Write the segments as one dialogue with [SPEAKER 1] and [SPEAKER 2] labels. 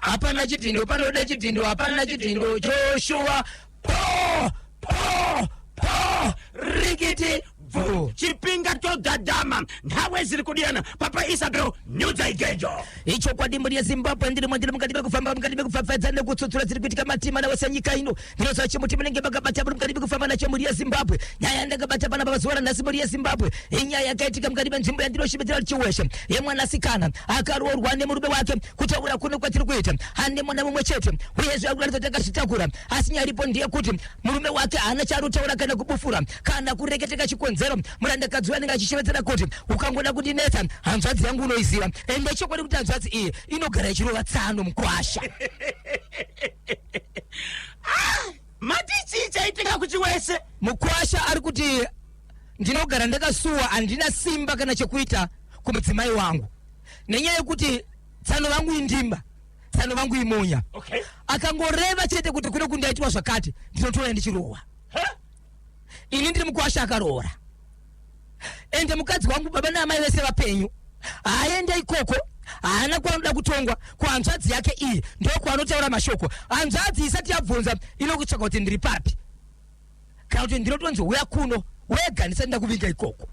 [SPEAKER 1] Hapana chitindo panoda chitindo, hapana chitindo Joshua. Po rikiti vu.
[SPEAKER 2] Chipinga to dadama. Nawe ziri kudiana. Papa Isabel nyuza igejo.
[SPEAKER 1] Icho kwa dimbo ya Zimbabwe ndiri mwandiri mukadibe kufamba kufafadzana kutsutsura ziri kuitika matima na wasanyika ino. Ndinosa chimuti munenge bakabata mukadibe kufamba na chamuri ya Zimbabwe. Nyaya ndakabata pana pazuwa na simuri ya Zimbabwe. Inyaya yakaitika mukadibe nzvimbo yandiro shibitira chiweshe. Yemwanasikana akaroorwa nemurume wake kutaura kuno kwatiri kuita. Hande mwana mumwe chete. Uyezve akuratidza takazvitakura. Asi nyaripo ndiye kuti murume wake haana charutaura kana kubufura kana kureketeka chikonzero. Murandakadzi anenge achishevedzera kuti ukangoda kundinetsa hanzvadzi yangu unoiziva. Ende chokwadi kuti hanzvadzi iyi inogara ichirova tsano mukwasha.
[SPEAKER 2] Matichi chaitika kuchiwese.
[SPEAKER 1] Mukwasha ari kuti ndinogara ndakasuwa handina simba kana chekuita kumudzimai wangu. Nenyaya yekuti tsano vangu indimba, tsano vangu imonya.
[SPEAKER 2] Okay.
[SPEAKER 1] Akangoreva chete kuti kuno kundaitwa zvakati ndinotoona ndichirowa. Ini ndiri mukwasha akaroora. Ende mukadzi wangu baba naamai vese vapenyu. Aenda ikoko. Haana kwanoda kutongwa kwa hanzvadzi yake iyi. Ndiko kwanotaura mashoko. Hanzvadzi isati yabvunza inokutsvaka kuti ndiri papi. Kana kuti ndinotonzi uya kuno wega ndisati ndakuvinga ikoko.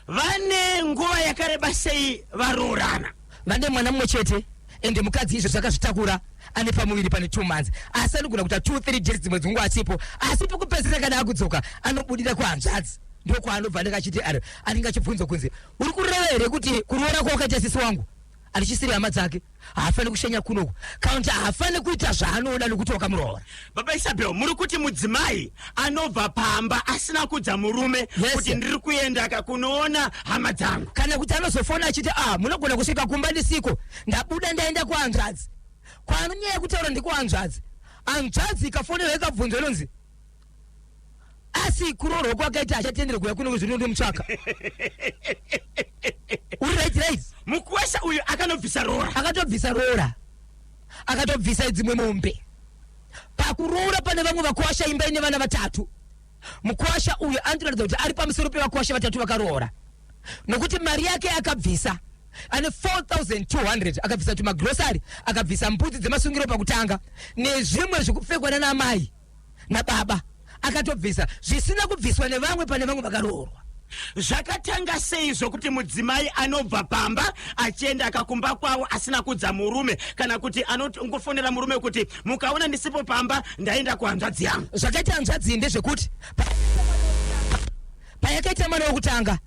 [SPEAKER 2] Vane nguva yakareba sei varoorana.
[SPEAKER 1] Vane mwana mumwe chete. Ende mukadzi izvo zvakazvitakura ane pamuviri pane 2 months. Asi anogona kuita 2-3 days dzimwe dzinguva asipo. Asi pokupedzisira kana akudzoka anobudira kuhanzvadzi. Ndiko kwaanobva ndakachiti ari anenge achibvunza kunzi uri kureva here kuti kuroora kwakaita sisi wangu alichisiri hama dzake haafani kushenya kunoku kana kuti haafani kuita zvaanoda nokuti wakamuroora.
[SPEAKER 2] Baba Isabel muri kuti mudzimai anobva pamba asina kudza murume kuti ndiri kuenda kunoona hama dzangu
[SPEAKER 1] kana kuti anozofona achiti munogona kusvika kumba ndisiko ndabuda ndaenda kuhanzvadzi kwaanonyaya kutaura ndikuhanzvadzi. Hanzvadzi ikafonera ikabvunzwa inonzi asi kuroorwa kwakaita achatendere kuya kuno kuzvino ndomutsvaka. Uri right.
[SPEAKER 2] Mukwasha uyu akanobvisa roora.
[SPEAKER 1] Akatobvisa roora. Akatobvisa dzimwe mombe. Pakuroora pane vamwe vakwasha imba ine vana 3. Mukwasha uyu anoratidza kuti ari pamusoro pevakwasha 3 vakaroora. Nokuti mari yake akabvisa. Ane 4,200 akabvisa tumagrosari, akabvisa mbudzi dzemasungiro pakutanga nezvimwe zvekupfekwa nana mai nababa. Akatobvisa zvisina kubviswa nevamwe pane vamwe vakaroorwa.
[SPEAKER 2] Zvakatanga sei zvokuti mudzimai anobva pamba achienda akakumba kwawo asina kudza murume kana kuti anongofonera murume kuti mukaona ndisipo pamba ndaenda kuhanzvadzi yangu.
[SPEAKER 1] Zvakaita hanzvadzi ndezvekuti payakaita mwana wokutanga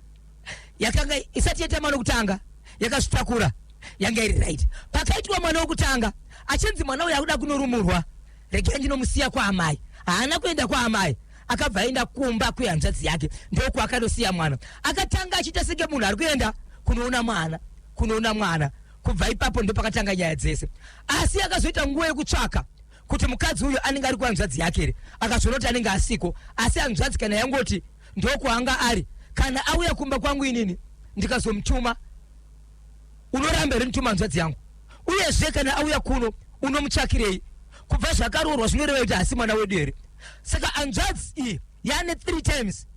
[SPEAKER 1] yakanga isati yaita mwana wokutanga yakazvitakura yanga iri right. Pakaitwa mwana wokutanga achinzi mwana uyu akuda kunorumurwa regai ndinomusiya kwaamai. Haana kuenda kwaamai akabva aenda kumba kuhanzvadzi yake ndoko akandosiya mwana. Akatanga achiita senge munhu ari kuenda kunoona mwana kubva ipapo ndo pakatanga nyaya dzese. Asi akazoita nguva yekutsvaka kuti mukadzi uyu anenge ari kuhanzvadzi yake akazoona kuti anenge asiko. Asi hanzvadzi kana yangoti ndoko anga ari kana auya kumba kwangu inini ndikazomutuma unoramba iri mutuma hanzvadzi yangu uyezve kana auya kuno unomutsvakirei kubva zvakaroorwa zvinoreva kuti hasi mwana wedu here. Saka hanzvadzi iyi yaane 3 times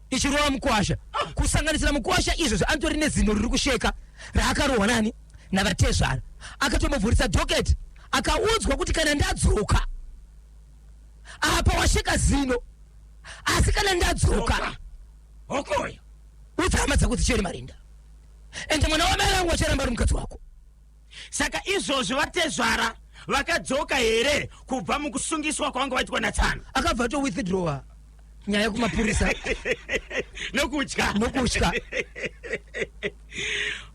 [SPEAKER 1] ichirova mukwasha kusanganisira mukwasha izvozvo anotori nezino riri kusheka raakarohwa nani navatezvara. Akatomuvhurisa dhoketi akaudzwa kuti kana ndadzoka apa washeka zino asi kana ndadzoka
[SPEAKER 2] okoyo
[SPEAKER 1] udza hama dzako dzicheri marinda ende mwana wamai vangu wacharamba ari mukadzi wako.
[SPEAKER 2] Saka izvozvo vatezvara vakadzoka here kubva mukusungiswa kwanga vaitwa natsano.
[SPEAKER 1] Akabva to withdraw nyaya yekumapurisa
[SPEAKER 2] nokutya.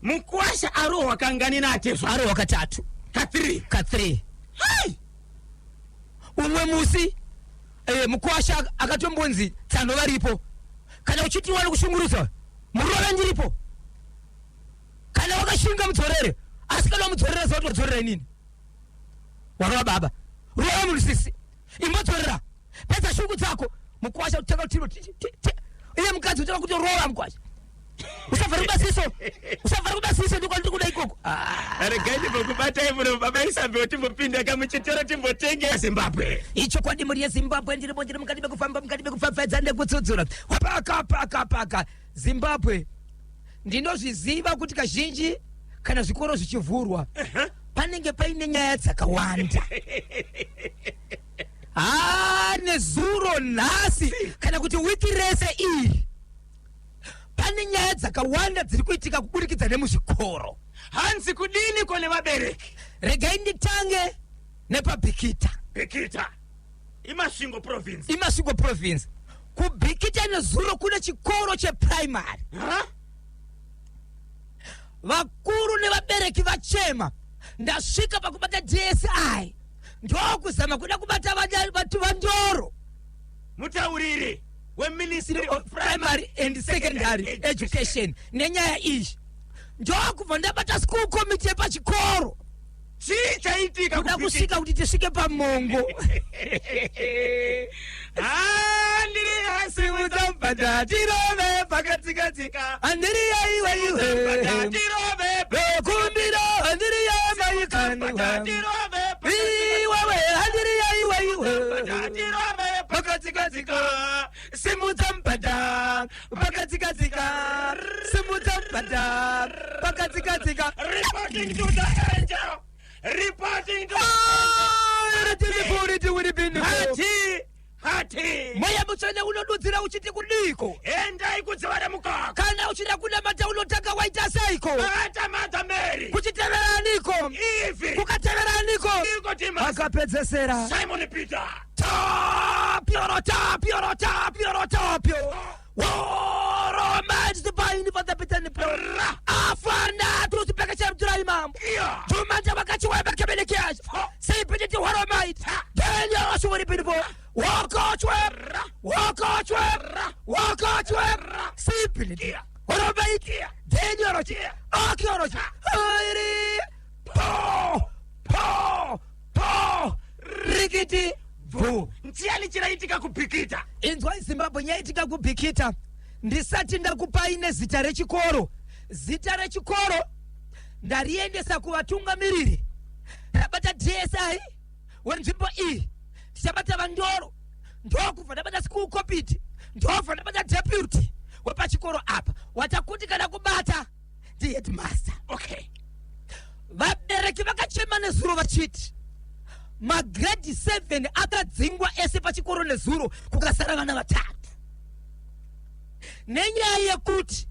[SPEAKER 2] Mukwasha arohwa kangani natezvo?
[SPEAKER 1] Arohwa katatu. Ka3.
[SPEAKER 2] Hai!
[SPEAKER 1] Umwe musi mukwasha akatombonzi tsano varipo kana uchiti wari kushungurusa murova ndiripo kana wakashinga mudzorere asi kana mudzorere zotodzorera inini warova baba rova munhu sisi imbodzorera pedza shungu dzako. Mukwasha kutanga kutiro iye mukadzi utanga kuti rova mukwasha usavhara kubasiso ndiko kuda ikoko.
[SPEAKER 2] Regai ndimbokubatai muno Baba Isabel timbopinda kamuchitoro timbotengera Zimbabwe.
[SPEAKER 1] Icho kwadi muri yeZimbabwe ndiri mukati bekufamba mukati bekufafadza ndekutsudzura paka Zimbabwe ndinozviziva kuti kazhinji kana zvikoro zvichivhurwa panenge paine nyaya dzakawanda. Nezuro nhasi kana kuti wiki rese iyi pane nyaya dzakawanda dziri kuitika kuburikidza nemuzvikoro.
[SPEAKER 2] Hanzi kudini kone vabereki?
[SPEAKER 1] Regai nditange nepaBhikita.
[SPEAKER 2] Bhikita imasvingo province.
[SPEAKER 1] Imasvingo province. KuBhikita nezuro kune chikoro cheprimary. Vakuru nevabereki vachema. Ndasvika pakubata DSI. Ndokuzama kuda kubata vatu vandoro.
[SPEAKER 2] Mutauriri weMinistry of
[SPEAKER 1] Primary and Secondary Education. Nenyaya iyi. Ndokubva ndabata school committee pachikoro.
[SPEAKER 2] Chii chaitika
[SPEAKER 1] kuda kusvika kuti tisvike pamongo.
[SPEAKER 2] Ndiri hasi mudzambada tirove pakatsikatsika.
[SPEAKER 1] Andiri yaiwe
[SPEAKER 2] tirove
[SPEAKER 1] kumbira andiri yaiwe
[SPEAKER 2] tirove
[SPEAKER 1] iwewe andiri yaiwe
[SPEAKER 2] tirove
[SPEAKER 1] pakatsikatsika simudzambada pakatsikatsika simudzambada pakatsikatsika.
[SPEAKER 2] Reporting to the angel. Reporting to Hati
[SPEAKER 1] moya mutsvene unodudzira uchiti kudiko.
[SPEAKER 2] Endai kudzivara mukaka.
[SPEAKER 1] Kana uchida kunamata unotanga waita seiko.
[SPEAKER 2] Akatamata Mary.
[SPEAKER 1] Kuchiteveraniko.
[SPEAKER 2] Ivi.
[SPEAKER 1] Kukateveraniko.
[SPEAKER 2] Nicodemus.
[SPEAKER 1] Akapedzesera.
[SPEAKER 2] Simon Peter.
[SPEAKER 1] Tapio. Woro manzi paini patapitani pro. Afana tusipeka chamtura imam. Tumanja wakachiwa bakabelekiash. Say petiti woro might. Denya washuri pinbo. Walk out. Simply. Woro might. Denya rochi. Akiorochi. Airi. Po. Rikiti. Vu.
[SPEAKER 2] Ntiani chiraitika kuBhikita.
[SPEAKER 1] Inzwa Zimbabwe nyaitika kuBhikita. Ndisati ndakupaine zita rechikoro. Zita rechikoro ndariendesa kuvatungamiriri. Ndabata DSI wenzvimbo iyi. Tichabata vandoro. Ndokubva ndabata school committee. Ndobva ndabata deputy wepachikoro apa. Watakuti kana kubata ndi headmaster.
[SPEAKER 2] Okay.
[SPEAKER 1] Vabereki vakachema nezuro vachiti magrade 7 akadzingwa ese pachikoro nezuro kukasara vana vatatu. Nenyaya yekuti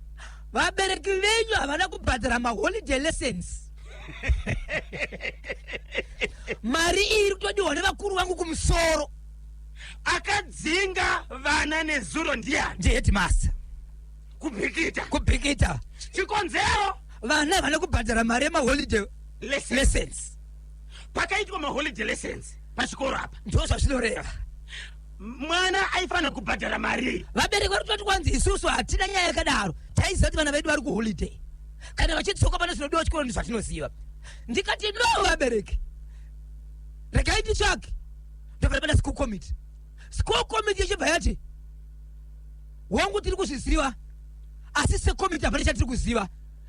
[SPEAKER 1] vabereki venyu havana kubhadhara maholiday lessons. Mari iri kutodiwa nevakuru vangu kumusoro.
[SPEAKER 2] Akadzinga vana nezuro ndiani?
[SPEAKER 1] Headmaster.
[SPEAKER 2] kuBhikita. Chikonzero
[SPEAKER 1] Vana havana kubhadhara mari yemaholiday lessons.
[SPEAKER 2] Pakaitwa maholiday lessons pachikoro apa.
[SPEAKER 1] Ndozvazvinoreva.
[SPEAKER 2] Mwana aifana kubhadhara mari.
[SPEAKER 1] Vabereki vari kutoti kwanzi isusu hatina nyaya yakadaro. Taiziva kuti vana vedu vari kuholiday. Kana vachidzoka pane zvinodiwa chikoro ndizvatinoziva. Ndikati no vabereki. Regai nditsvake. Ndobva ndabata school committee. School committee ichibva yati wangu tiri kuzviziva asi secommittee hapana chatiri kuziva.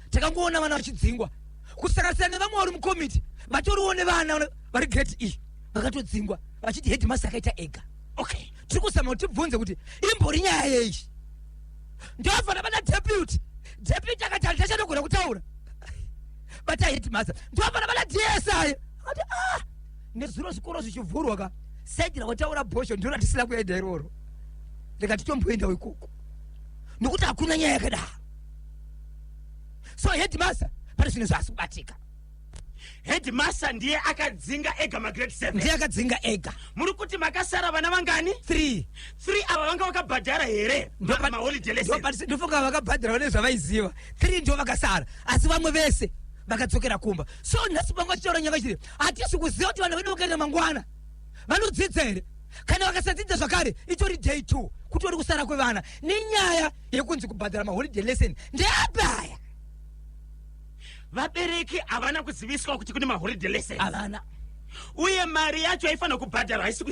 [SPEAKER 1] Takangoona vana vachidzingwa. Kusanganisira nevamwe vari mucommittee vatoriwo nevana vari grade E vakatodzingwa vachiti headmaster akaita ega.
[SPEAKER 2] Okay.
[SPEAKER 1] Tiri kuzama kuti tibvunze kuti imbori nyaya yei. Ndobva ndabata deputy akati handichanogona kutaura. Bata headmaster. Ndobva ndabata DSI. Ati nezuro zvikoro zvichivhurwa ka. Saidira wataura bosho ndiro ratisina kuenda iroro. Ndikati tomboenda ikoko. Nokuti hakuna nyaya yakadaro. So headmaster pane zvinhu zvaasikubatika.
[SPEAKER 2] Headmaster ndiye akadzinga ega magrade 7.
[SPEAKER 1] Ndiye akadzinga ega.
[SPEAKER 2] Muri kuti makasara vana vangani?
[SPEAKER 1] 3
[SPEAKER 2] ava vanga vakabhadhara here maholiday lessons.
[SPEAKER 1] Ndofunga vakabhadhara nezvavaiziva. 3 ndio vakasara. Asi vamwe vese vakadzokera kumba. So nhasi pamwe vachitaura nyanga chiri. Hatisi kuziva kuti vana vedu vakaenda mangwana. Vanodzidza here. Kana vakasadzidza zvakare itori day 2 kutori kusara kwevana. Nenyaya yekunzi kubhadhara maholiday lesson ndeyabaya.
[SPEAKER 2] Vabereki havana kuziviswa kuti kune maholiday lessons.
[SPEAKER 1] Havana.
[SPEAKER 2] Uye mari yacho haifana kubhadharwa haisi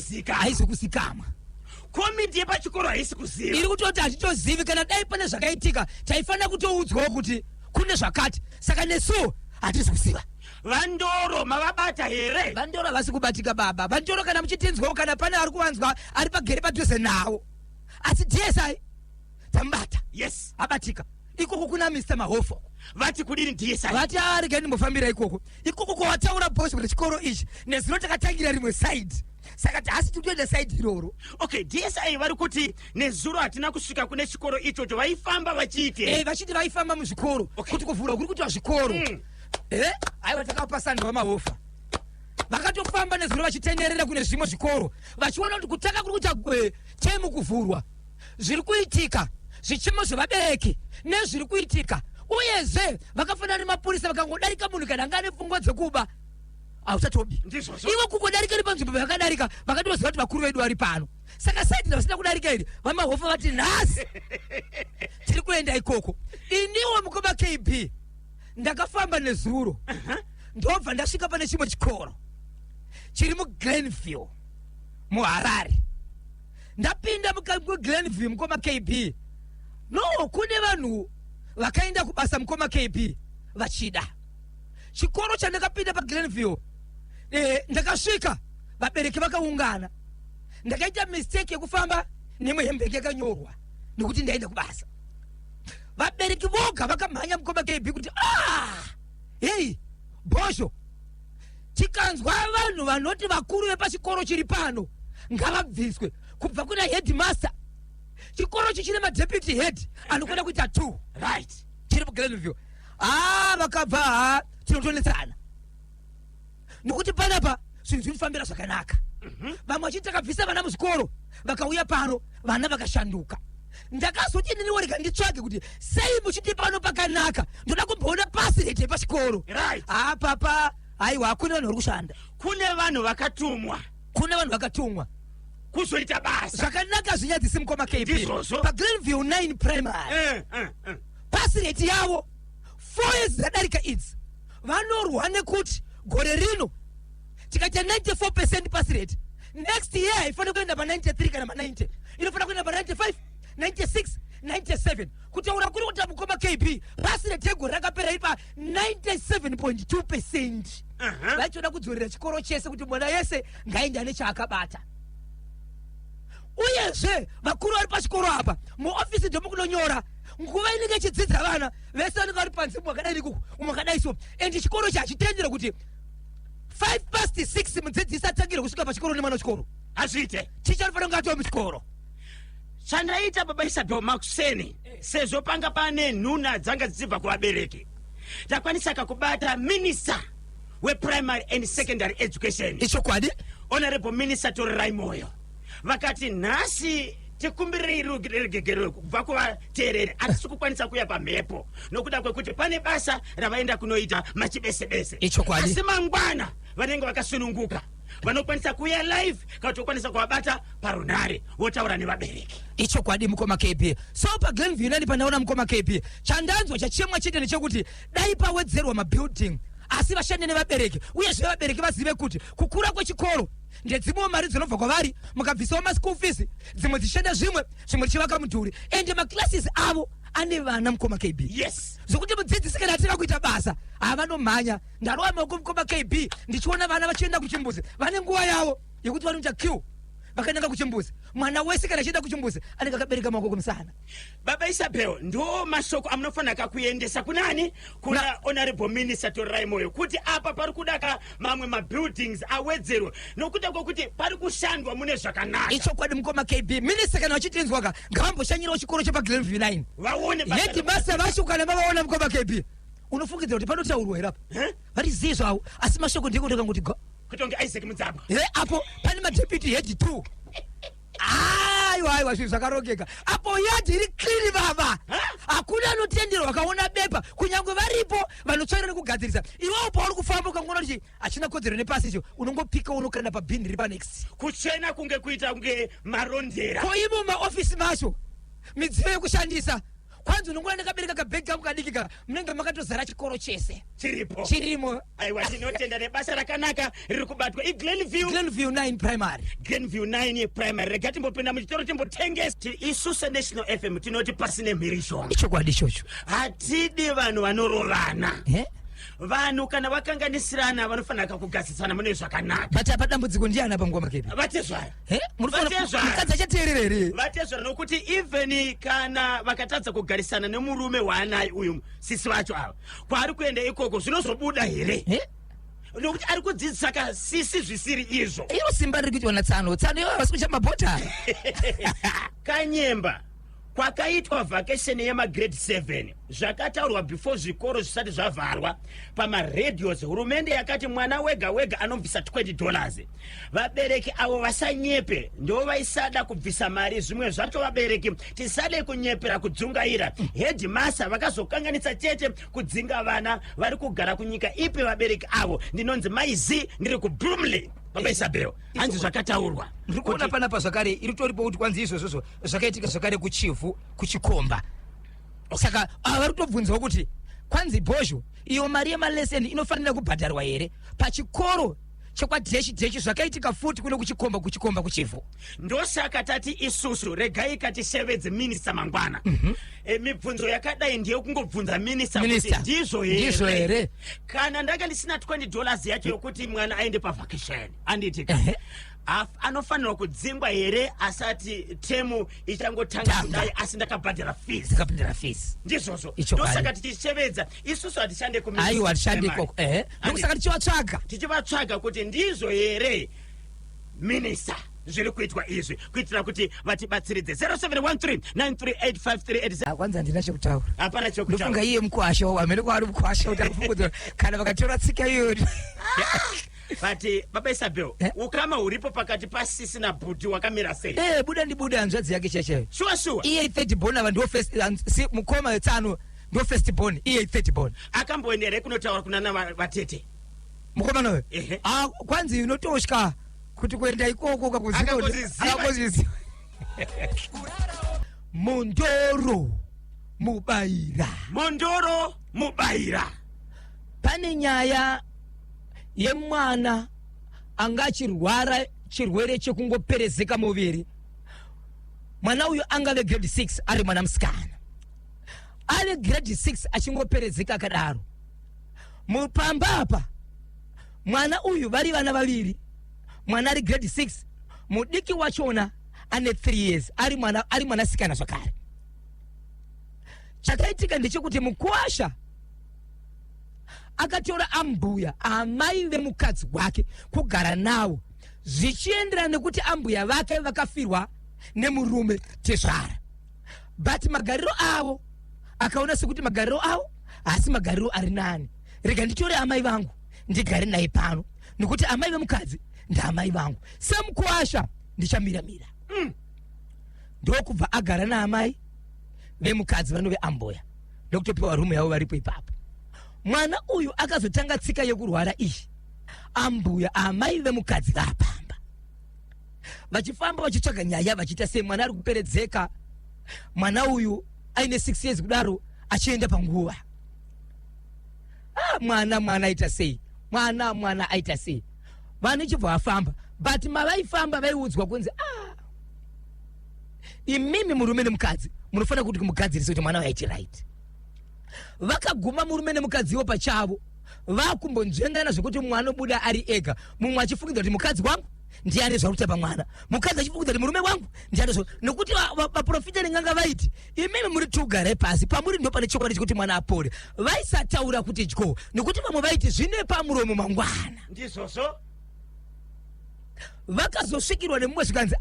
[SPEAKER 2] kuzikamwa. Komiti yepachikoro haisi kuziva.
[SPEAKER 1] Iri kutoti hatitozivi kana dai pane zvakaitika taifana kutoudzwawo kuti kune zvakati. Saka nesu hatisi kuziva.
[SPEAKER 2] Vandoro mavabata here?
[SPEAKER 1] Vandoro havasi kubatika baba. Vandoro kana muchitinzwawo kana pane ari kuvanzwa ari pagere padhuze nawo. Asi DSI tambata.
[SPEAKER 2] Yes.
[SPEAKER 1] Abatika. Ikoko kuna Mr. Mahofo.
[SPEAKER 2] vati kudini DSI
[SPEAKER 1] vati aregani mufambira ikoko kwataura bosho kuti chikoro ichi nezino takatangira rimwe side saka hasi titoenda side iroro.
[SPEAKER 2] Okay, DSI vari kuti nezuro hatina kusvika kune chikoro ichocho vaifamba vachiite
[SPEAKER 1] vachiti vaifamba muzvikoro kuti kuvhura kuri kuitwa zvikoro aiwa takapasandwa mahofa vakatofamba nezuro vachitenderera kune zvimwe zvikoro vachiona kuti kutanga kuri kuita temu kuvhurwa zviri kuitika zvichimo zvevabereki nezviri kuitika uyezve vakafanana nemapurisa vakangodarika munhu kana anga ane pfungwa dzekuba ausatobi ivo kungodarika ri panzvimbo vakadarika vakatoziva kuti vakuru vedu vari pano saka saiti vasina kudarika iri vamahofa vati nhasi tiri kuenda ikoko. Iniwo mukoma KB ndakafamba nezuro ndobva ndasvika pane chimwe chikoro chiri muGlenville muHarare. Ndapinda muGlenville mukoma KB no kune vanhu vakaenda kubasa mukoma KB vachida chikoro chandakapinda paGlenville. Ndakasvika vabereki vakaungana ndakaita mistake yekufamba nemuhembeki yakanyorwa nekuti ndaenda kubasa. Vabereki voga vakamhanya mukoma KB kuti hei bosho tikanzwa vanhu vanoti vakuru vepachikoro chiri pano ngavabviswe kubva kuna headmaster. Chikoro chichine madeputy head anokona kuita 2 right chiri muGlenville. Vakabva tinotonesana nokuti panapa zvinhu zvinofambira zvakanaka. Vamwe vachiti takabvisa vana muzvikoro vakauya pano vana vakashanduka. Ndakazoti ndiniwo rega nditsvage kuti sei muchiti pano pakanaka ndoda kumboona pasi rete pachikoro papa aiwa hakuna vanhu vari kushanda.
[SPEAKER 2] Kune vanhu vakatumwa kuzoita basa
[SPEAKER 1] zvakanaka zvinyadzisi mukoma KB paGlenville 9 primary pasi rate yavo 4 years dzadarika idzi vanorwa nekuti gore rino tikaita 94% pasi rate next year haifana kuenda pa 93 kana pa 90 inofana kuenda pa 95 96 97 kutaura kuri kuti mukoma KB pasi rate yegore rakapera ipa 97.2%. Vachoda kudzorera chikoro chese kuti mwana yese ngaende ane chaakabata. Uyezve vakuru vari pachikoro apa muofisi ndomukunonyora nguva inenge ichidzidza vana vese vanenge vari panzvimbo vakadai ikuku umwe akadai so ende chikoro chachitendera kuti 6:05 mudzidzisi atangire kusvika pachikoro nemwana wechikoro
[SPEAKER 2] hazviite
[SPEAKER 1] ticha anofanira kunge atova muchikoro.
[SPEAKER 2] chandaita baba Isabel Makuseni sezvo panga pane nhuna dzanga dzichibva kuvabereki takwanisa kakubata minister weprimary and secondary education
[SPEAKER 1] ichokwadi
[SPEAKER 2] honorable minister Tori Moyo vakati nhasi tikumbirei kubva kuvateereri hatisi kukwanisa kuya pamhepo nokuda kwekuti pane basa ravaenda kunoita machibese-bese. Asi mangwana vanenge vakasununguka vanokwanisa kuya live kana tokwanisa kuvabata parunare votaura nevabereki.
[SPEAKER 1] Ichokwadi mukoma KB. So paGlenville nani pandaona mukoma KB chandanzwa chachemwa chete nechekuti dai pawedzerwa mabuilding asi vashande nevabereki uyezve vabereki vazive kuti kukura kwechikoro ndedzimwe mari dzinobva kwavari mukabvisawo maschool fees dzimwe dzichishanda zvimwe dzichivaka mudhuri ende maclasses avo ane vana mukoma KB.
[SPEAKER 2] Yes.
[SPEAKER 1] Zvokuti mudzidzisi kana atira kuita basa avanomhanya ndarova maoko mukoma KB ndichiona vana vachienda kuchimbuzi vane nguva yavo yekuti vanoita queue vakaenda kuchimbuzi mwana wese kana achienda kuchimbuzi anenge akabereka maoko kumusana.
[SPEAKER 2] Baba Isabel ndo mashoko amunofanira kuendesa kunani kuna honorable minister Tori Moyo kuti apa pari kudaka mamwe mabuildings awedzerwe nokuti kwekuti pari kushandwa mune zvakanaka.
[SPEAKER 1] Ichokwadi mukoma KB minister kana vachitinzwaka ngavangoshanyirawo chikoro chepaGlenville 9
[SPEAKER 2] vaone
[SPEAKER 1] basa vacho kana vavaona mukoma KB unofungidzira kuti panotaurwa here apa vari ziye zvavo asi mashoko ndiko ndakangoti
[SPEAKER 2] kutonge Isaac Mudzabwa
[SPEAKER 1] apo pane madeputy head 2 aiwa zvinhu zvakarongeka apo yadhi iri clean baba hakuna anotenderwa vakaona bepa kunyange varipo vanotsvaira nekugadzirisa iwawo pauri kufamba ukangoona kuti hachina kodzero nepasi icho unongopika unokanda pabhini riri panext
[SPEAKER 2] kuchena kunge kuita kunge marondera
[SPEAKER 1] koimo maofisi macho midziyo yekushandisa kwanzi unongona ndakabereka kabhegi kangu kadikika munenge makatozara chikoro chese chirimo.
[SPEAKER 2] Aiwa tinotenda nebasa rakanaka riri kubatwa Glenville
[SPEAKER 1] 9 primary
[SPEAKER 2] Glenville 9 primary rega timbopinda muchitoro timbotengesa isusu National FM tinoti pasine mhirishonga.
[SPEAKER 1] Ichokwadi ichocho
[SPEAKER 2] hatidi vanhu vanorovana vanhu kana vakanganisirana vanofanira kugarisana mune zvakanaka.
[SPEAKER 1] Bata padambudziko ndiana panguva makepe.
[SPEAKER 2] Vatezvara.
[SPEAKER 1] Mukadzi achateerera here?
[SPEAKER 2] Vatezvara nokuti even kana vakatadza kugarisana nemurume waanaye uyu sisi vacho ava. Kwaari kuenda ikoko zvinozobuda here? Nokuti ari kudzidzisa kasisi zvisiri izvo.
[SPEAKER 1] Iro simba riri kuitwa natsano iwo vasikucha mabhota.
[SPEAKER 2] Kanyemba kwakaitwa vacation yemagrade 7 zvakataurwa before zvikoro zvisati zvavharwa pamaradios. Hurumende yakati mwana wega wega anobvisa $20. Vabereki avo vasanyepe ndo vaisada kubvisa mari. Zvimwe zvacho vabereki tisade kunyepera kudzungaira. Headmaster vakazokanganisa chete kudzinga vana vari kugara kunyika ipi vabereki avo. Ndinonzi maizi ndiri kuBromley. Baba Isabel, hanzi zvakataurwa.
[SPEAKER 1] Ndikuona panapa zvakare iritoripo kuti kwanzi izvozvo zvakaitika zvakare kuchifu kuchikomba. Saka vari kutobvunzawo kuti kwanzi bhozho iyo mari yemaleseni inofanira kubhadharwa here pachikoro chekwadheshi zvakaitika futi kune kuchikomba kuchifu.
[SPEAKER 2] Ndosaka tati isusu regai katishevedze minista mangwana. Mibvunzo yakadai ndiyo kungobvunza minista kuti ndizvo here. Kana ndanga ndisina $20 yacho yokuti mwana aende pavacation anditi anofanirwa kudzingwa here asati temu ichangotanga kudai asi ndakabhadhara fees. Ndizvozvo. Ndosaka tichichevedza isusu hatishande kuminista.
[SPEAKER 1] Aiwa hatishande ikoko. Ndokusaka tichivatsvaga kuti ndizvo here minista zviri kuitwa izvi kuitira kuti vatibatsiridze. 0713938538. Kwanza ndina chekutaura.
[SPEAKER 2] Hapana chekutaura.
[SPEAKER 1] Ndofunga iye mukwasha wamene kwari mukwasha utakufungudzwa kana vakatora tsika iyoyo.
[SPEAKER 2] Bati Baba Isabel, ukama uripo pakati pasisi na budi wakamira sei?
[SPEAKER 1] Buda ndibuda hanzvadzi yake cheche.
[SPEAKER 2] Sure.
[SPEAKER 1] Iye 30 born ava ndo first si mukoma yetsano ndo first born. Iye 30 born.
[SPEAKER 2] Akamboendera kunotaura kunana vatete.
[SPEAKER 1] Mukoma nawe? Kwanzi unotosha kuti kuenda ikoko akakuziva. Mondoro Mubaira. Pane nyaya yemwana angachirwara chirwere chekungoperezeka muviri. Mwana uyu angave grade 6 ari mwana musikana. Ari grade 6 achingoperezeka kadaro. Mupamba apa mwana uyu vari vana vaviri. Mwana ari grade 6, mudiki wachona ane 3 years, ari mwana sikana zvakare. Chakaitika ndechekuti mukwasha akatora ambuya amai vemukadzi wake kugara nawo zvichienderana nekuti ambuya vake vakafirwa nemurume tezvara. But magariro avo akaona sekuti magariro avo asi magariro ari nani. Rega nditore amai vangu ndigare naye pano nekuti amai vemukadzi ndamai vangu. Semukwasha ndichamira. Ndokubva agara naamai vemukadzi vanove ambuya ndokutopiwa rume yavo varipo ipapo. Mwana uyu akazotanga tsika yekurwara iyi. Ambuya amai vemukadzi vapamba. Vachifamba vachitsvaga nyaya vachita sei mwana ari kuperedzeka. Mwana uyu aine 6 years kudaro achienda panguva. Mwana aita sei? Mwana aita sei? Vana chibva vafamba. But mavaifamba vaiudzwa kunzi imimi murume nemukadzi munofanira kuti kumugadzirise kuti mwana waiti right. Vakaguma murume nemukadziwo pachavo vakumbonzvengana zvokuti mwana obuda ari ega. Mumwe achifungidza kuti mukadzi wangu ndiye ane zvakuita pamwana, mukadzi achifungidza kuti murume wangu ndiye ane zvakuita. Nokuti vaprofita nenganga vaiti imimi muri tugare pasi pamuri ndo pane chokwadi chekuti mwana apore. Vaisataura kuti dyo nokuti vamwe vaiti zvine pamuromo mangwana.
[SPEAKER 2] Ndizvozvo.
[SPEAKER 1] Vakazosvikirwa nemumwe zvikanzi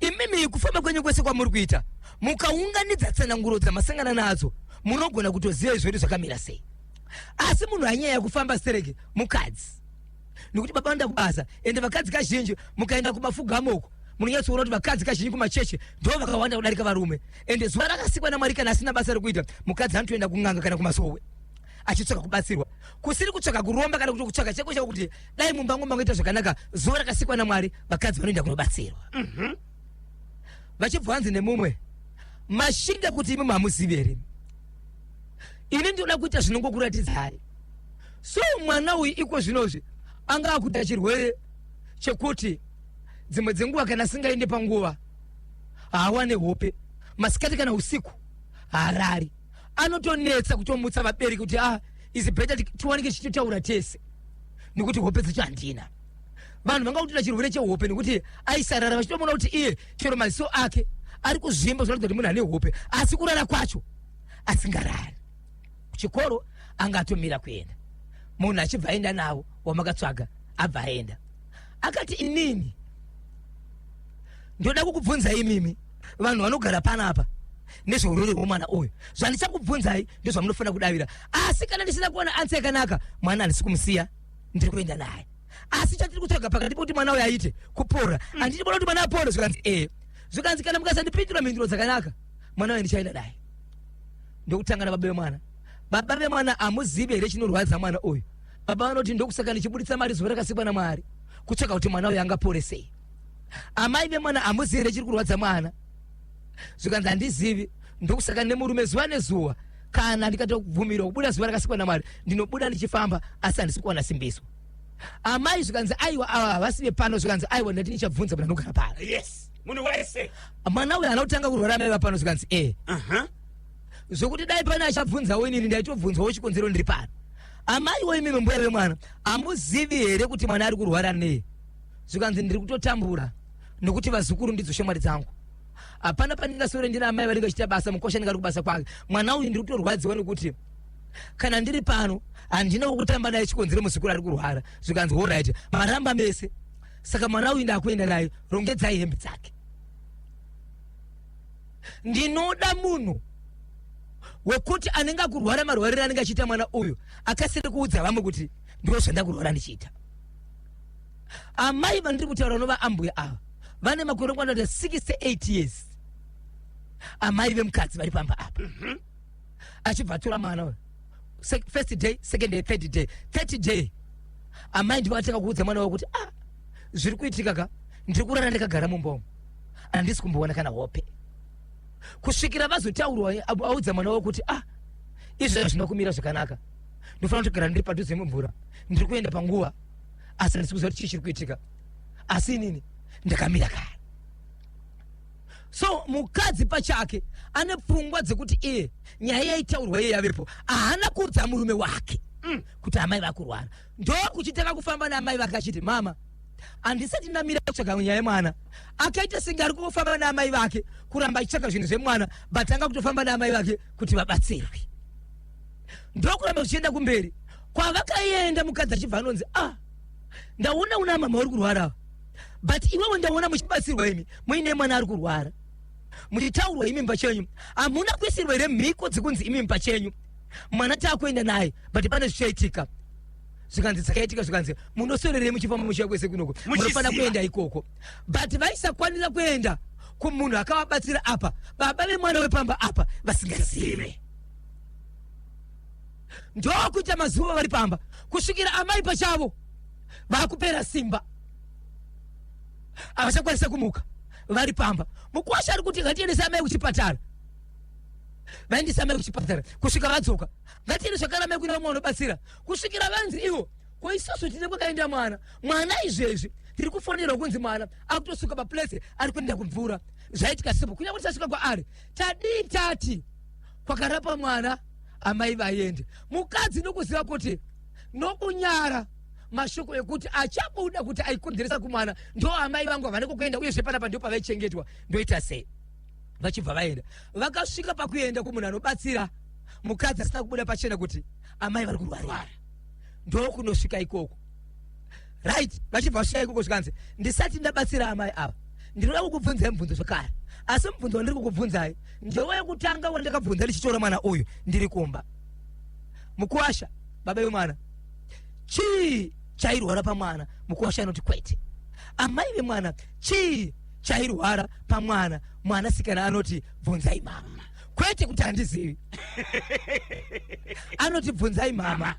[SPEAKER 1] imimi kufamba kwenyu kwese kwamuri kuita mukaunganidza tsananguro dzamasangana nadzo munogona kutoziva izvori zvakamira sei. Asi munhu anyaya kufamba serege mukadzi nokuti baba vanda kubasa ende vakadzi kazhinji mukaenda kumafuga amoko munonyatsoona kuti vakadzi kazhinji kumacheche ndo vakawanda kudarika varume. Ende zuva rakasikwa naMwari kana asina basa rekuita mukadzi anotoenda kun'anga kana kumasowe achitsvaka kubatsirwa. Kusiri kutsvaka kuromba kana kuti kutsvaka cheko chakuti dai mumba mwangu mangoita zvakanaka zuva rakasikwa naMwari vakadzi vanoenda kunobatsirwa. Vachibva hanzi nemumwe mashinga kuti imi mamuzivi here. Ini ndinoda kuita zvinongokuratidzai. So mwana uyu iko zvinozvi anga akuita chirwere chekuti dzimwe dzenguva kana asingaende panguva haawane hope. Masikati kana usiku haarari. Anotonetsa kutomutsa vabereki kuti is better tiwanike chitotaura tese nekuti hope dzacho handina. Vanhu vanga kutira chirwere chehope nekuti aisarara vachitomona kuti iye chero maziso ake ari kuzvimba zvinoratidza kuti munhu ane hope, asi kurara kwacho asingarari. Kuchikoro anga atomira kuenda. Munhu achibva aenda nawo wamakatsvaga abva aenda. Akati inini ndoda kukubvunza imimi vanhu vanogara panapa nezveurwere hwomwana uyu. Zvandichakubvunzai ndozvamunofanira kudavira. Asi kana ndisina kuona ansa yakanaka mwana handisi kumusiya, ndiri kuenda naye. Asi chatiri kutsvaga pakati kuti mwana uyu aite kupora. Handiti bona kuti mwana apore. Zvikanzi zvikanzi kana mukasandipindura mhinduro dzakanaka mwana uyu ndichaenda naye. Ndokutanga nababa vemwana. Baba vemwana amuzivi here chinorwadza mwana uyu. Baba vanoti ndokusaka ndichibuditsa mari zuva rakasikwa naMwari kutsvaka kuti mwana uyu angapore sei. Amai vemwana amuzivi here chiri kurwadza mwana. Zvikanzi handizivi, ndokusaka nemurume zuva nezuva kana ndikatobvumirwa kubuda zuva rakasikwa naMwari ndinobuda ndichifamba, asi handisi kuwana simbiso. Amai zvikanzi aiwa ava havasive pano. Zvikanzi aiwa ndati nichabvunza kuti ndinogara pano.
[SPEAKER 2] Yes, munhu wese
[SPEAKER 1] mwana uyu anotanga kurwara amai vapano. Zvikanzi zvokuti dai pana achabvunzawo inini ndaitobvunzwawo chikonzero ndiri pano. Amai woimimi mbuya vemwana amuzivi here kuti mwana ari kurwara nei? Zvikanzi ndiri kutotambura nokuti vazukuru ndidzo shamwari dzangu. Hapana pandingasore ndina amai vanenge vachiita basa mukosha ndingari kubasa kwake. Mwana uyu ndiri kutorwadziwa nokuti kana ndiri pano handina kutamba naye chikonzero muzukuru ari kurwara. Zvikanzi alright, maramba mese. Saka mwana uyu ndakuenda naye, rongedzai hembe dzake. Ndinoda munhu wekuti anenge akurwara marwarire anenge achiita mwana uyu akasire kuudza vamwe kuti ndiko zvandakurwara ndichiita. Amai vandiri kutaura nova ambuya ava vane makore angwana 68 years. Amai vemukadzi vari pamba apa. Achibva atora mwana uyu first day, second day, third day, 30 day. Amai ndivo atanga kuudza mwana wavo kuti zviri kuitika ka ndiri kurara ndakagara mumbomo handisi kumboona kana hope. Kusvikira vazotaurwa audza mwana wavo kuti izvo hazvina kumira zvakanaka, ndofanira kutogara ndiri padhuze mumvura, ndiri kuenda panguva asi handisi kuziva kuti chii chiri kuitika, asi inini ndakamira kare. So mukadzi pachake ane pfungwa dzekuti iye nyaya yaitaurwa iye yavepo, haana kuudza murume wake kuti amai vakurwara. Ndokuchitaka kufamba naamai vake achiti mama handisati ndamira kutsvaga nyaya yemwana. Akaita senge ari kufamba naamai vake kuramba achitsvaga zvinhu zvemwana, but anga kutofamba naamai vake kuti vabatsirwe. Ndokuramba zvichienda kumberi. Kwavakaenda mukadzi achibva anonzi ndaona una mama uri kurwara, but iwewe ndaona muchibatsirwa imi muine mwana ari kurwara, muchitaurwa imi mumba chenyu, hamuna kuisirwa here mhiko dzekunzi imi mumba chenyu mwana taakuenda naye, but pane zvichaitika. Zvikanzi dzakaitika, zvikanzi munosorerei muchifamba muchiya kwese kunoko, munofanira kuenda ikoko. But vaisakwanisa kuenda kumunhu akavabatsira apa, baba vemwana wepamba apa vasingazive. Ndokuita mazuva vari pamba kusvikira amai pachavo vakupera simba, havachakwanisa kumuka, vari pamba. Mukwasha ari kuti ngatiendese amai kuchipatara, vaendesa amai kuchipatara. Kusvika vadzoka ngatiende zvakara amai kuenda mwana unobatsira. Kusvikira vanzi ivo koisusu tine kwakaenda mwana izvezvi tiri kufonerwa kunzi mwana akutosuka paplace ari kuenda kumvura. Zvaitika sipo kunya kuti tasvika kwaari tadii tati kwakarapa mwana amai vaende. Mukadzi nokuziva kuti nokunyara mashoko ekuti achabuda kuti aikonzeresa kumwana ndo amai vangu havane kukuenda, uyezve panapa ndo pavaichengetwa. Ndoita sei? Vachibva vaenda, vakasvika pakuenda kumunhu anobatsira mukadzi asina kubuda pachena kuti amai vari kurwara. Ndo kunosvika ikoko, right? Vachibva vasvika ikoko zvikanzi ndisati ndabatsira amai ava ndinoda kukubvunzai mubvunzo zvakare, asi mubvunzo wandiri kukubvunzai ndewekutanga wandakabvunza ndichitora mwana uyu ndiri kumba. Mukuwasha baba vemwana, chii chairwara pamwana? Mukuwasha anoti kwete. Amai vemwana, chii chairwara pamwana? Mwanasikana anoti bvunzai mama. Kwete kuti handizivi. Anoti bvunzai mama.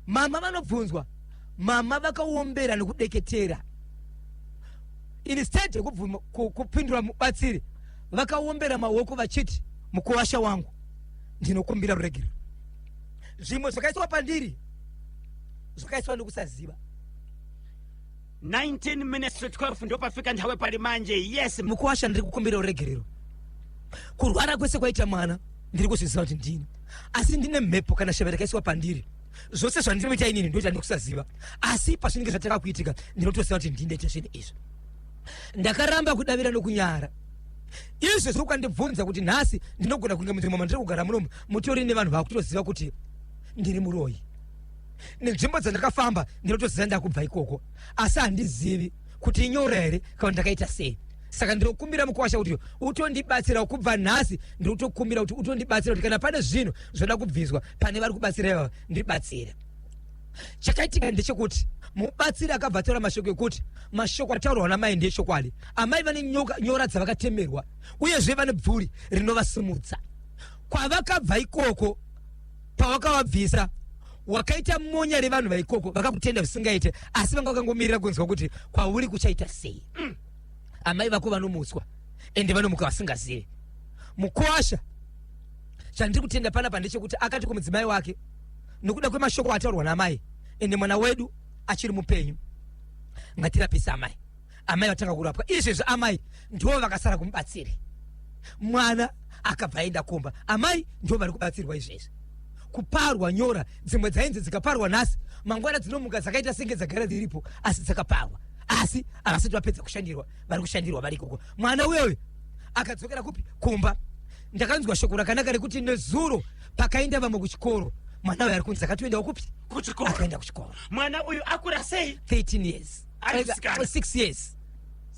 [SPEAKER 1] Mama vanobvunzwa, mama vakaombera nekudeketera. Instead kupindura mubatsiri vakaombera maoko vachiti mukuwasha wangu ndinokumbira ruregero. Zvimwe zvakaiswa pandiri zvakaiswa nokusaziva.
[SPEAKER 2] 19 minutes to 12 ndo pafika nthawe pali manje. Yes,
[SPEAKER 1] mukuwasha ndiri kukumbira uregerero. Kurwara kwese kwaita mwana ndiri kuziziva kuti ndini, asi ndine mhepo kana sheva rakaiswa pandiri. Zvose zvandinoita inini ndo chandikusaziva, asi pazvinenge zvataka kuitika ndinotoziva kuti ndindaita zvinhu izvi. Ndakaramba kudavira nokunyara. Izvo zviri kukandibvunza kuti nhasi ndinogona kunge munzvimbo mandiri kugara munomu mutori nevanhu vakutoziva kuti ndiri muroyi. Nenzvimbo dzandakafamba ndinotoziva ndakubva ikoko, asi handizivi kuti inyora here kana ndakaita sei. Saka ndinokumbira Mukuwasha kuti utondibatsira kubva nhasi, ndinotokumbira kuti utondibatsira kuti kana pane zvinhu zvoda kubviswa pane vari kubatsira ivava ndibatsira. Chakaitika ndechekuti mubatsiri akabva taura mashoko ekuti mashoko ataurwa namai ndechokwadi. Amai vane nyora dzavakatemerwa uyezve vane bvuri rinovasimudza. Kwavakabva ikoko pavakavabvisa wakaita monya revanhu vaikoko vakakutenda zvisingaite, asi vanga vakangomirira kunzwa kuti kwauri kuchaita sei. Amai vako vanomutswa ende vanomuka vasingazivi. Mukuwasha chandiri kutenda panapa ndechekuti akati kumudzimai wake nokuda kwemashoko ataurwa namai ende mwana wedu achiri mupenyu, ngatirapise amai. Amai vatanga kurapwa. Izvezvi amai ndivo vakasara kumubatsiri. Mwana akabva aenda kumba, amai ndivo vari kubatsirwa izvezvi. Kuparwa nyora dzimwe dzainzi dzikaparwa nhasi mangwana dzinomuka dzakaita senge dzagara dziripo asi dzakaparwa, asi havasati vapedza kushandirwa, vari kushandirwa vari ikoko. Mwana uyoyo akadzokera kupi? Kumba. Ndakanzwa shoko rakanaka rekuti nezuro pakaenda vamwe kuchikoro, mwana uyo ari kunzi akatoendawo kupi?
[SPEAKER 2] Kuchikoro.
[SPEAKER 1] Akaenda kuchikoro.
[SPEAKER 2] Mwana uyu akura sei?
[SPEAKER 1] 13 years.
[SPEAKER 2] Ari musikana.
[SPEAKER 1] 6 years.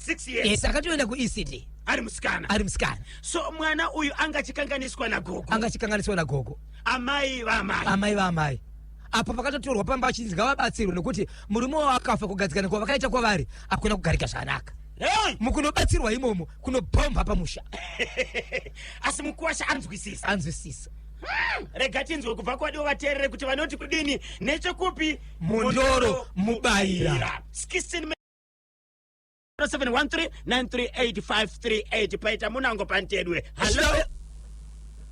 [SPEAKER 2] 6 years.
[SPEAKER 1] Yes, akatoenda kuECD.
[SPEAKER 2] Ari musikana.
[SPEAKER 1] Ari musikana.
[SPEAKER 2] So mwana uyu angachikanganiswa nagogo.
[SPEAKER 1] Angachikanganiswa nagogo.
[SPEAKER 2] Amai vamai.
[SPEAKER 1] Amai vamai. Apo pakatotorwa pamba chinzi ngavabatsirwe nekuti murume wavo akafa, kugadzikana kwavakaita kwavari hakuna kugarika zvakanaka.
[SPEAKER 2] Hey!
[SPEAKER 1] Mukunobatsirwa imomo kunobhomba pamusha.
[SPEAKER 2] Asi Mukuwasha anzwisisa.
[SPEAKER 1] Anzwisisa.
[SPEAKER 2] Rega tinzwe kubva kwadi vateerere kuti vanoti kudini nechekupi
[SPEAKER 1] Mondoro mubayira.
[SPEAKER 2] 16 0713938538 paita munango pantedwe. Hello.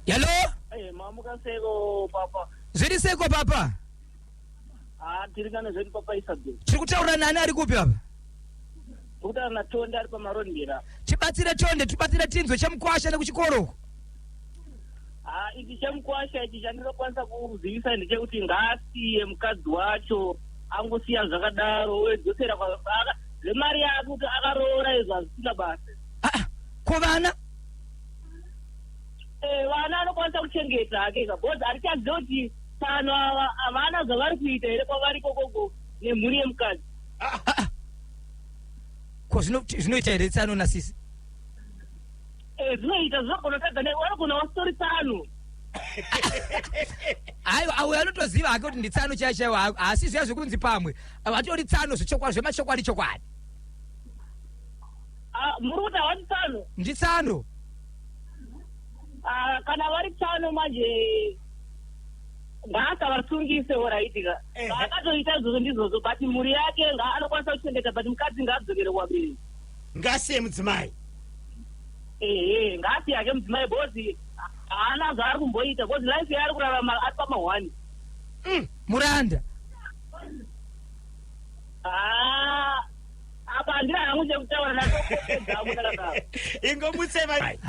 [SPEAKER 1] Hello.
[SPEAKER 3] Mamuka seko papa.
[SPEAKER 1] Zviri seko papa?
[SPEAKER 3] Tirikana zvedu papa Isabel.
[SPEAKER 1] Tiri kutaura nani ari kupi papa?
[SPEAKER 3] Kutaura na Tonde ari pamarondera.
[SPEAKER 1] Tibatsire Tonde, tibatsire Tinzwe chaMukuwasha nekuchikoro.
[SPEAKER 3] Ichi chaMukuwasha ichi chandinokwanisa kuzivisa ndechekuti ngaasiye mukadzi wacho angosiya zvakadaro wedzosera zvemari yake kuti akaroora izvo hazvisina basa.
[SPEAKER 1] Ko vana?
[SPEAKER 3] Vana anokwanisa kuchengeta hake bhozi harichaziva kuti pano havana zvavari kuita here kwavari kokoko nemhuri yemukadzi.
[SPEAKER 1] Ko zvinoita here tsano nasisi?
[SPEAKER 3] Zvinoita zvinogona tadza vanogona wasitori tsano.
[SPEAKER 1] Hayi awe anotoziva hake kuti nditsano chaiwo, asi zviya zvekunzi pamwe vatori tsano zvemachokwadi chokwadi.
[SPEAKER 3] Muri kuti havati tsano?
[SPEAKER 1] Nditsano.
[SPEAKER 3] Kana vari tsano manje ngaasavatsungise oraitika. Akatoita izvozvo ndizvozvo but mhuri yake anokwanisa kuchengeta but mukadzi ngaadzokere kwabereki.
[SPEAKER 2] Ngasiye mudzimai.
[SPEAKER 3] Ngaasiye hake mudzimai bhozi haana zvaari kumboita bhozi life yaari kurarama ari pamahwani.
[SPEAKER 1] Muranda.
[SPEAKER 3] Apa handina hangu chekutaura nacho.
[SPEAKER 2] Ingomutseva.